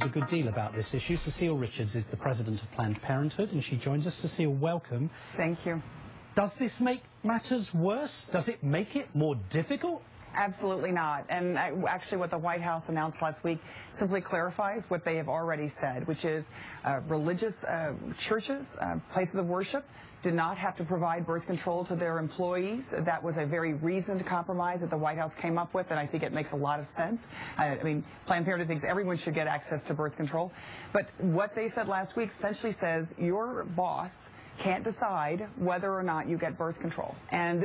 A good deal about this issue. Cecile Richards is the president of Planned Parenthood, and she joins us. Cecile, welcome. Thank you. Does this make matters worse? Does it make it more difficult? Absolutely not. And actually what the White House announced last week simply clarifies what they have already said, which is religious churches, places of worship, do not have to provide birth control to their employees. That was a very reasoned compromise that the White House came up with, and I think it makes a lot of sense. I mean, Planned Parenthood thinks everyone should get access to birth control. But what they said last week essentially says your boss can't decide whether or not you get birth control. And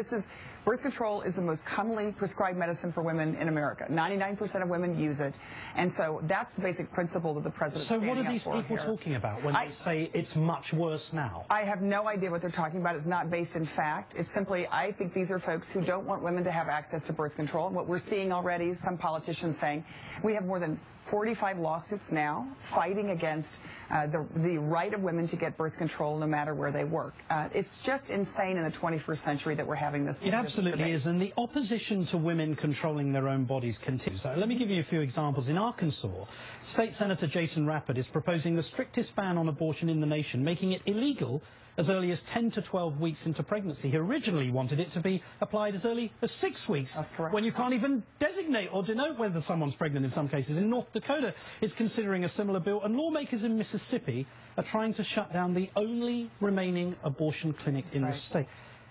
birth control is the most commonly prescribed medicine for women in America. 99% of women use it. And so that's the basic principle that the president is standing up for. So what are these people talking about when they say it's much worse now? I have no idea what they're talking about. It's not based in fact. It's simply, I think these are folks who don't want women to have access to birth control. And what we're seeing already is some politicians saying we have more than 45 lawsuits now fighting against the right of women to get birth control no matter where they work. It's just insane in the 21st century that we're having this. It absolutely is, and the opposition to women controlling their own bodies continues. So let me give you a few examples. In Arkansas, State Senator Jason Rappert is proposing the strictest ban on abortion in the nation, making it illegal as early as 10 to 12 weeks into pregnancy. He originally wanted it to be applied as early as 6 weeks. That's correct. When you can't even designate or denote whether someone's pregnant in some cases. In North Dakota is considering a similar bill, and lawmakers in Mississippi are trying to shut down the only remaining abortion clinic in the state.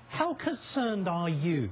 How concerned are you,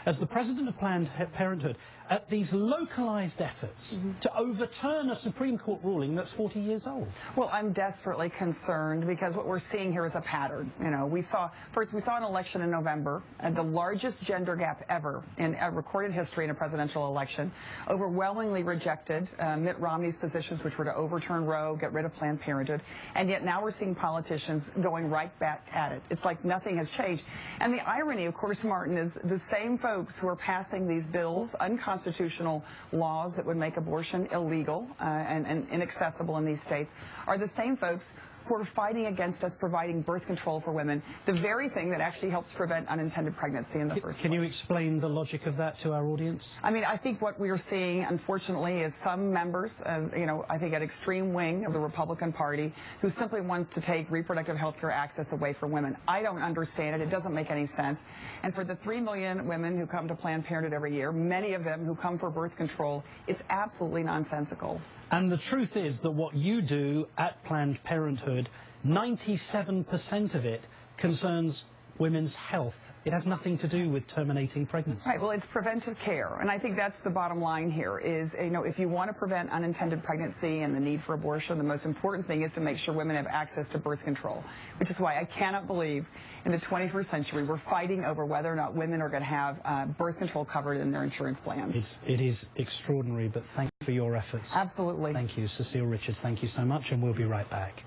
as the president of Planned Parenthood, at these localized efforts to overturn a Supreme Court ruling that's 40 years old? Well, I'm desperately concerned because what we're seeing here is a pattern. You know, we saw an election in November, the largest gender gap ever in recorded history in a presidential election, overwhelmingly rejected Mitt Romney's positions, which were to overturn Roe, get rid of Planned Parenthood, and yet now we're seeing politicians going right back at it. It's like nothing has changed. And the irony, of course, Martin, is the same folks who are passing these bills, unconstitutional laws that would make abortion illegal and inaccessible in these states, are the same folks who are fighting against us providing birth control for women, the very thing that actually helps prevent unintended pregnancy in the first place. Can you explain the logic of that to our audience? I mean, I think what we are seeing, unfortunately, is some members, I think an extreme wing of the Republican Party, who simply want to take reproductive health care access away from women. I don't understand it. It doesn't make any sense. And for the 3 million women who come to Planned Parenthood every year, many of them who come for birth control, it's absolutely nonsensical. And the truth is that what you do at Planned Parenthood, 97% of it concerns women's health. It has nothing to do with terminating pregnancy. Right, well, it's preventive care, and I think that's the bottom line here is, if you want to prevent unintended pregnancy and the need for abortion, the most important thing is to make sure women have access to birth control, which is why I cannot believe in the 21st century we're fighting over whether or not women are going to have birth control covered in their insurance plans. It is extraordinary, but thank you for your efforts. Absolutely. Thank you, Cecile Richards. Thank you so much, and we'll be right back.